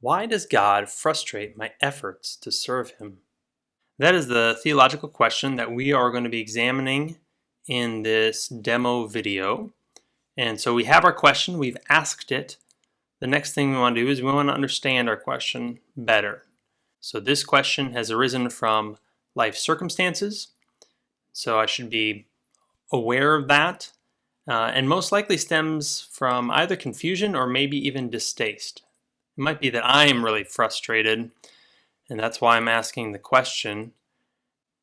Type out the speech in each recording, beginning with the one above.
Why does God frustrate my efforts to serve Him? That is the theological question that we are going to be examining in this demo video. And so we have our question, we've asked it. The next thing we want to do is we want to understand our question better. So this question has arisen from life circumstances, so I should be aware of that, and most likely stems from either confusion or maybe even distaste. It might be that I am really frustrated, and that's why I'm asking the question.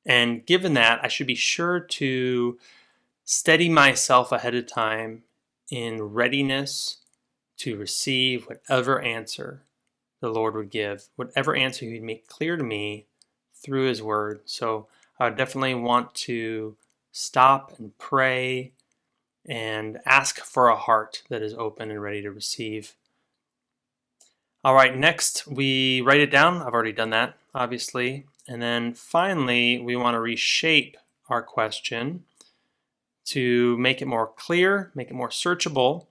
And given that, I should be sure to steady myself ahead of time in readiness to receive whatever answer the Lord would give, whatever answer He would make clear to me through His Word. So I would definitely want to stop and pray and ask for a heart that is open and ready to receive. All right, next we write it down. I've already done that, obviously. And then finally, we want to reshape our question to make it more clear, make it more searchable.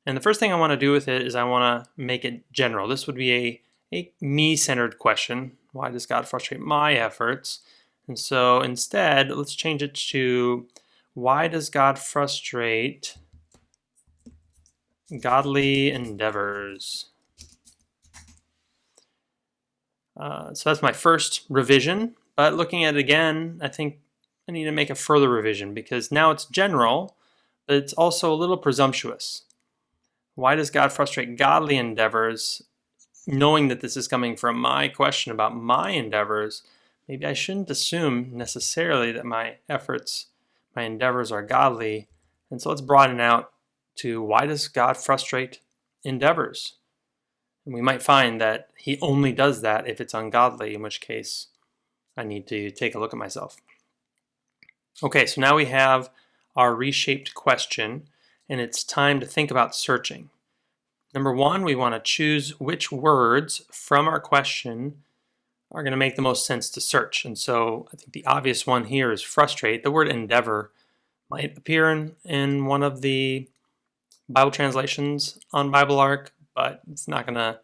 And the first thing I want to do with it is I want to make it general. This would be a me-centered question. Why does God frustrate my efforts? And so instead, let's change it to, why does God frustrate godly endeavors? So that's my first revision, but looking at it again, I think I need to make a further revision because now it's general, but it's also a little presumptuous. Why does God frustrate godly endeavors? Knowing that this is coming from my question about my endeavors, maybe I shouldn't assume necessarily that my efforts, my endeavors are godly. And so let's broaden out to, why does God frustrate endeavors? And we might find that He only does that if it's ungodly, in which case I need to take a look at myself. Okay, so now we have our reshaped question, and it's time to think about searching. Number one, we want to choose which words from our question are going to make the most sense to search. And so I think the obvious one here is frustrate. The word endeavor might appear in one of the Bible translations on Biblearc, but it's not going to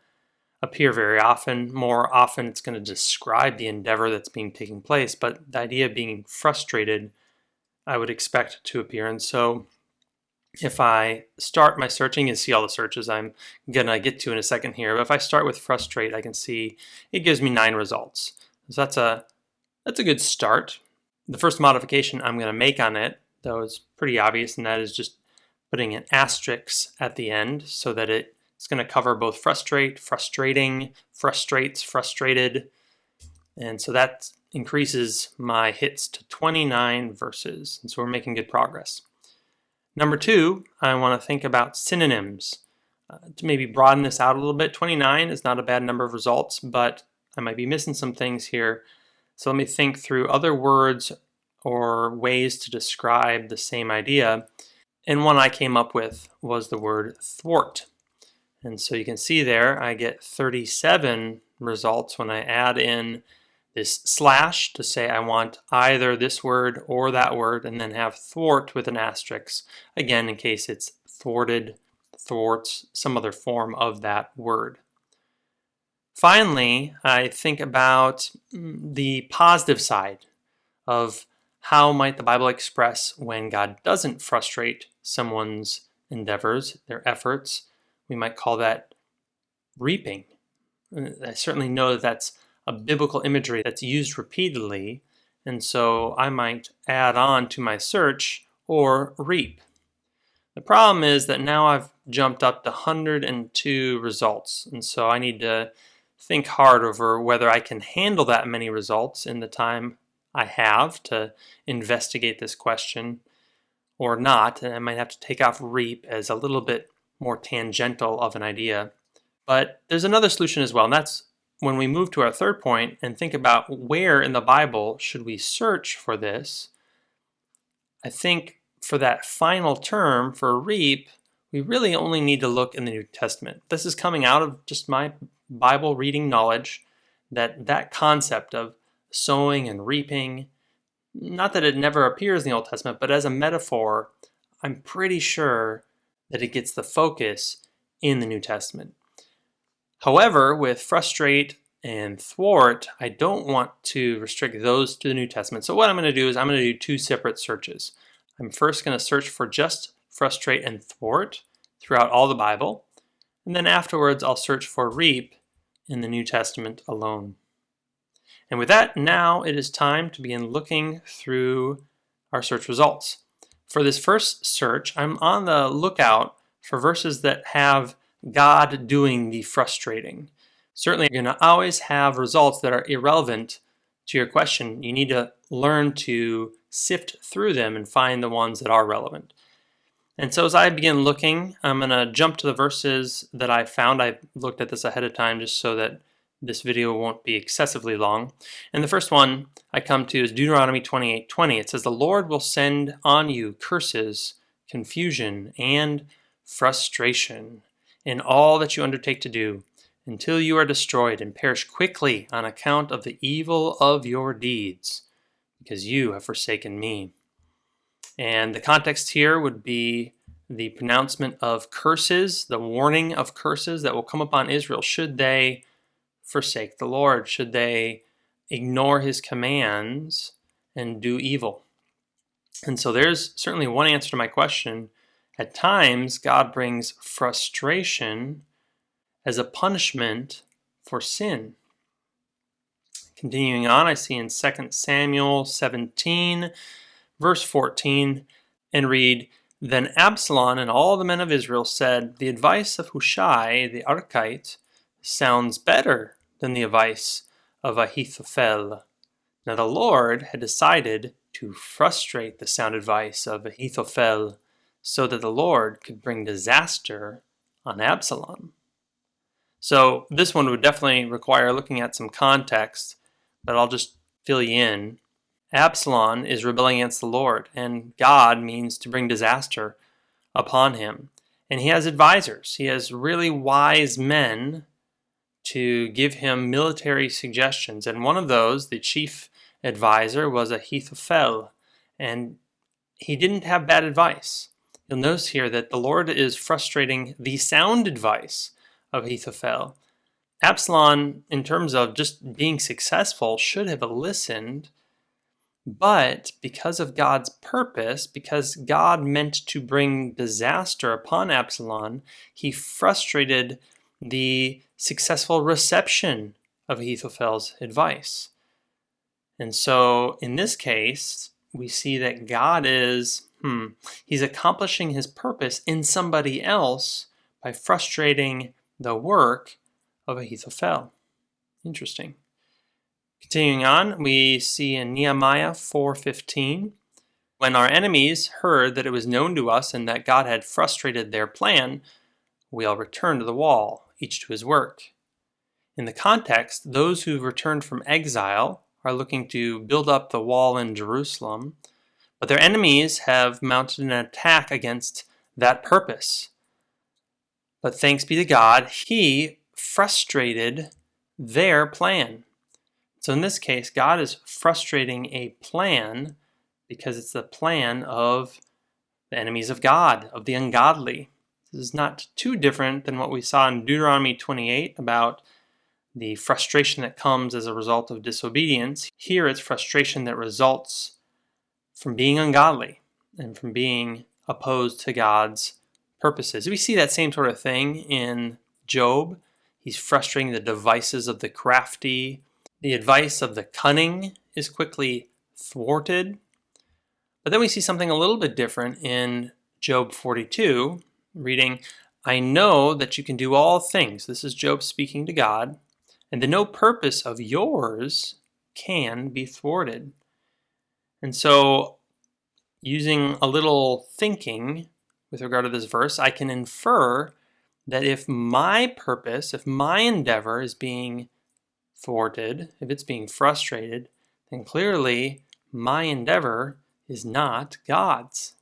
appear very often. More often, it's going to describe the endeavor that's being taking place, but the idea of being frustrated, I would expect to appear. And so if I start my searching and see all the searches I'm going to get to in a second here, but if I start with frustrate, I can see it gives me 9 results. So that's a good start. The first modification I'm going to make on it, though, is pretty obvious, and that is just putting an asterisk at the end so that it's going to cover both frustrate, frustrating, frustrates, frustrated. And so that increases my hits to 29 verses. And so we're making good progress. Number 2, I want to think about synonyms. To maybe broaden this out a little bit, 29 is not a bad number of results, but I might be missing some things here. So let me think through other words or ways to describe the same idea. And one I came up with was the word thwart. And so you can see there I get 37 results when I add in this slash to say I want either this word or that word, and then have thwart with an asterisk, again in case it's thwarted, thwarts, some other form of that word. Finally, I think about the positive side of how might the Bible express when God doesn't frustrate someone's endeavors, their efforts. We might call that reaping. I certainly know that that's a biblical imagery that's used repeatedly, and so I might add on to my search or reap. The problem is that now I've jumped up to 102 results, and so I need to think hard over whether I can handle that many results in the time I have to investigate this question or not, and I might have to take off reap as a little bit more tangential of an idea. But there's another solution as well, and that's when we move to our third point and think about where in the Bible should we search for this. I think for that final term, for reap, we really only need to look in the New Testament. This is coming out of just my Bible reading knowledge, that concept of sowing and reaping, not that it never appears in the Old Testament, but as a metaphor, I'm pretty sure that it gets the focus in the New Testament. However, with frustrate and thwart, I don't want to restrict those to the New Testament. So what I'm going to do is I'm going to do two separate searches. I'm first going to search for just frustrate and thwart throughout all the Bible. And then afterwards, I'll search for reap in the New Testament alone. And with that, now it is time to begin looking through our search results. For this first search, I'm on the lookout for verses that have God doing the frustrating. Certainly, you're going to always have results that are irrelevant to your question. You need to learn to sift through them and find the ones that are relevant. And so as I begin looking, I'm going to jump to the verses that I found. I looked at this ahead of time just so that this video won't be excessively long. And the first one I come to is Deuteronomy 28:20. It says, "The Lord will send on you curses, confusion, and frustration in all that you undertake to do, until you are destroyed and perish quickly on account of the evil of your deeds, because you have forsaken me." And the context here would be the pronouncement of curses, the warning of curses that will come upon Israel should they forsake the Lord, should they ignore his commands and do evil. And so there's certainly one answer to my question. At times, God brings frustration as a punishment for sin. Continuing on, I see in 2 Samuel 17, verse 14, and read, "Then Absalom and all the men of Israel said, 'The advice of Hushai the Archite sounds better than the advice of Ahithophel.' Now the Lord had decided to frustrate the sound advice of Heithophel so that the Lord could bring disaster on Absalom." So this one would definitely require looking at some context, but I'll just fill you in. Absalom is rebelling against the Lord, and God means to bring disaster upon him. And he has advisors. He has really wise men to give him military suggestions. And one of those, the chief advisor, was Ahithophel. And he didn't have bad advice. You'll notice here that the Lord is frustrating the sound advice of Heithophel. Absalom, in terms of just being successful, should have listened, but because of God's purpose, because God meant to bring disaster upon Absalom, he frustrated the successful reception of Ahithophel's advice. And so in this case, we see that God is, he's accomplishing his purpose in somebody else by frustrating the work of Ahithophel. Interesting. Continuing on, we see in Nehemiah 4:15, "When our enemies heard that it was known to us and that God had frustrated their plan, we all returned to the wall, each to his work." In the context, those who've returned from exile are looking to build up the wall in Jerusalem, but their enemies have mounted an attack against that purpose. But thanks be to God, he frustrated their plan. So in this case, God is frustrating a plan because it's the plan of the enemies of God, of the ungodly. This is not too different than what we saw in Deuteronomy 28 about the frustration that comes as a result of disobedience. Here it's frustration that results from being ungodly and from being opposed to God's purposes. We see that same sort of thing in Job. He's frustrating the devices of the crafty. The advice of the cunning is quickly thwarted. But then we see something a little bit different in Job 42, reading, "I know that you can do all things." This is Job speaking to God. "And the no purpose of yours can be thwarted." And so, using a little thinking with regard to this verse, I can infer that if my purpose, if my endeavor is being thwarted, if it's being frustrated, then clearly my endeavor is not God's.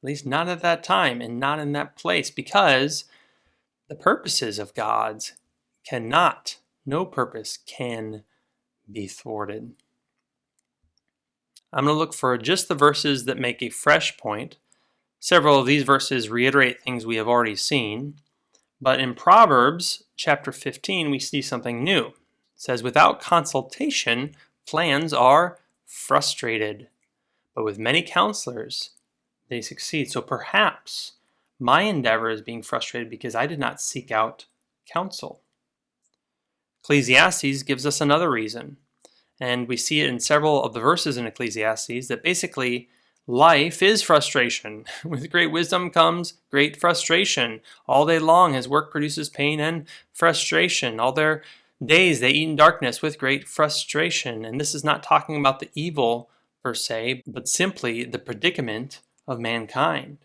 At least not at that time and not in that place, because the purposes of God's cannot, no purpose can be thwarted. I'm going to look for just the verses that make a fresh point. Several of these verses reiterate things we have already seen. But in Proverbs chapter 15, we see something new. It says, without consultation, plans are frustrated, but with many counselors, they succeed. So perhaps my endeavor is being frustrated because I did not seek out counsel. Ecclesiastes gives us another reason, and we see it in several of the verses in Ecclesiastes that basically life is frustration. With great wisdom comes great frustration. All day long his work produces pain and frustration. All their days they eat in darkness with great frustration. And this is not talking about the evil per se, but simply the predicament of mankind.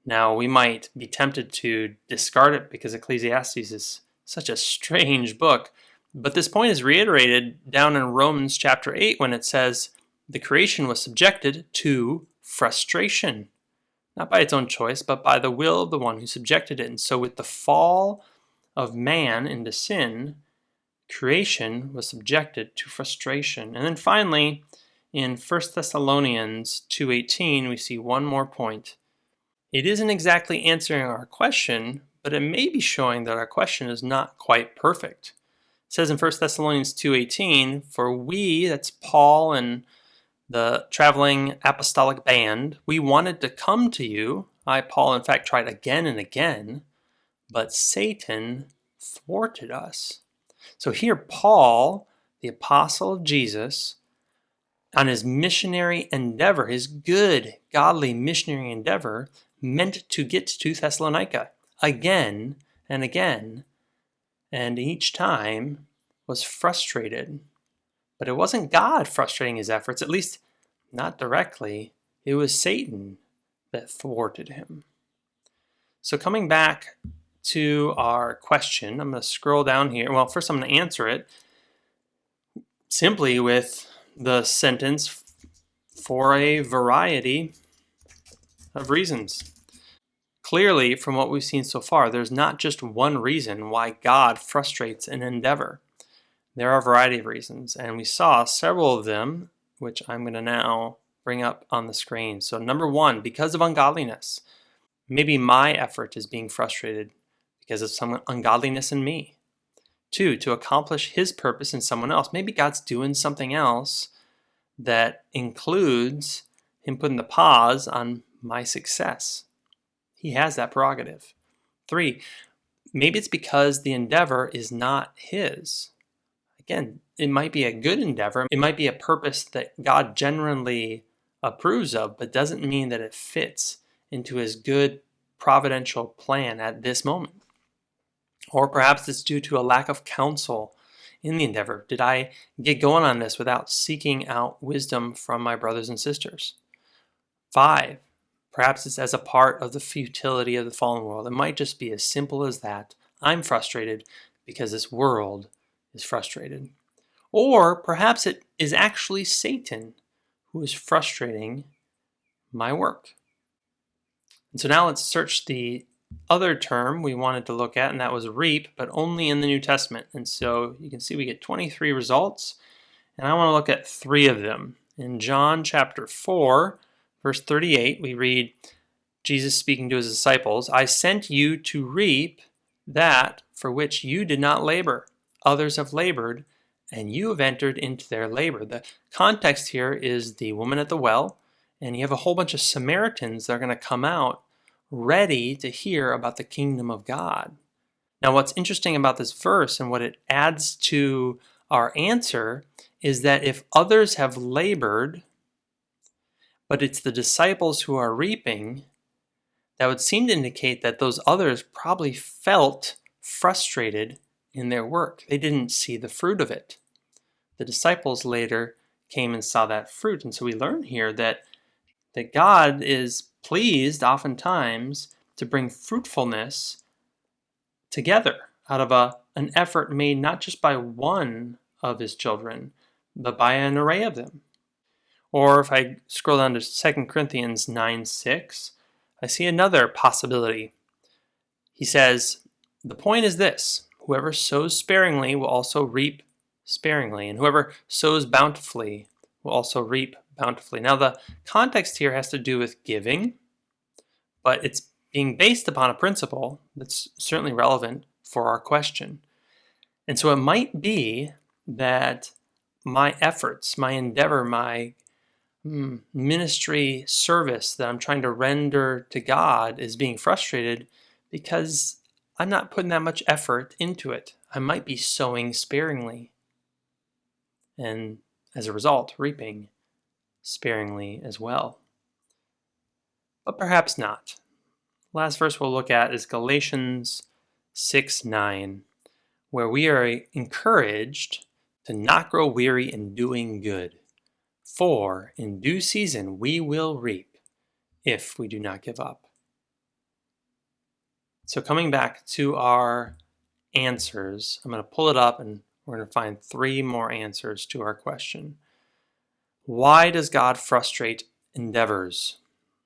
Now, we might be tempted to discard it because Ecclesiastes is such a strange book, but this point is reiterated down in Romans chapter 8 when it says, the creation was subjected to frustration, not by its own choice, but by the will of the one who subjected it. And so with the fall of man into sin, creation was subjected to frustration. And then finally, in 1 Thessalonians 2:18, we see one more point. It isn't exactly answering our question, but it may be showing that our question is not quite perfect. It says in 1 Thessalonians 2:18, for we, that's Paul and the traveling apostolic band, we wanted to come to you. I, Paul, in fact, tried again and again, but Satan thwarted us. So here Paul, the apostle of Jesus, on his missionary endeavor, his good, godly missionary endeavor, meant to get to Thessalonica again and again, and each time was frustrated. But it wasn't God frustrating his efforts, at least not directly. It was Satan that thwarted him. So coming back to our question, I'm going to scroll down here. Well, first I'm going to answer it simply with the sentence, for a variety of reasons. Clearly, from what we've seen so far, there's not just one reason why God frustrates an endeavor. There are a variety of reasons, and we saw several of them, which I'm going to now bring up on the screen. So number one, because of ungodliness. Maybe my effort is being frustrated because of some ungodliness in me. Two, to accomplish his purpose in someone else. Maybe God's doing something else that includes him putting the pause on my success. He has that prerogative. Three, maybe it's because the endeavor is not his. Again, it might be a good endeavor. It might be a purpose that God genuinely approves of, but doesn't mean that it fits into his good providential plan at this moment. Or perhaps it's due to a lack of counsel in the endeavor. Did I get going on this without seeking out wisdom from my brothers and sisters? 5, perhaps it's as a part of the futility of the fallen world. It might just be as simple as that. I'm frustrated because this world is frustrated. Or perhaps it is actually Satan who is frustrating my work. And so now let's search the other term we wanted to look at, and that was reap, but only in the New Testament. And so you can see we get 23 results, and I want to look at 3 of them. In John chapter 4, verse 38, we read Jesus speaking to his disciples, I sent you to reap that for which you did not labor. Others have labored, and you have entered into their labor. The context here is the woman at the well, and you have a whole bunch of Samaritans that are going to come out ready to hear about the kingdom of God. Now, what's interesting about this verse and what it adds to our answer is that if others have labored, but it's the disciples who are reaping, that would seem to indicate that those others probably felt frustrated in their work. They didn't see the fruit of it. The disciples later came and saw that fruit. And so we learn here that God is pleased oftentimes to bring fruitfulness together out of an effort made not just by one of his children, but by an array of them. Or if I scroll down to 2 Corinthians 9:6, I see another possibility. He says, the point is this, whoever sows sparingly will also reap sparingly, and whoever sows bountifully will also reap bountifully. Now the context here has to do with giving, but it's being based upon a principle that's certainly relevant for our question. And so it might be that my efforts, my endeavor, my ministry service that I'm trying to render to God is being frustrated because I'm not putting that much effort into it. I might be sowing sparingly, and as a result, reaping sparingly as well. But perhaps not. Last verse we'll look at is Galatians 6:9, where we are encouraged to not grow weary in doing good, for in due season we will reap if we do not give up. So coming back to our answers, I'm going to pull it up and we're going to find 3 more answers to our question. Why does God frustrate endeavors?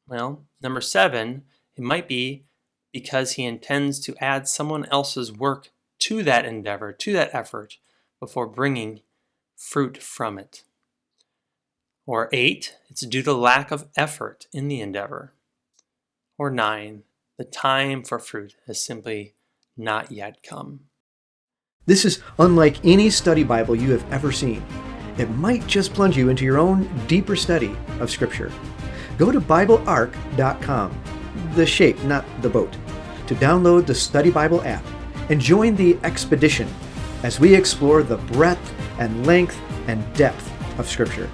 Well, number 7, it might be because he intends to add someone else's work to that endeavor, to that effort, before bringing fruit from it. Or 8, it's due to lack of effort in the endeavor. Or 9, the time for fruit has simply not yet come. This is unlike any study Bible you have ever seen. It might just plunge you into your own deeper study of Scripture. Go to Biblearc.com, the shape, not the boat, to download the Study Bible app and join the expedition as we explore the breadth and length and depth of Scripture.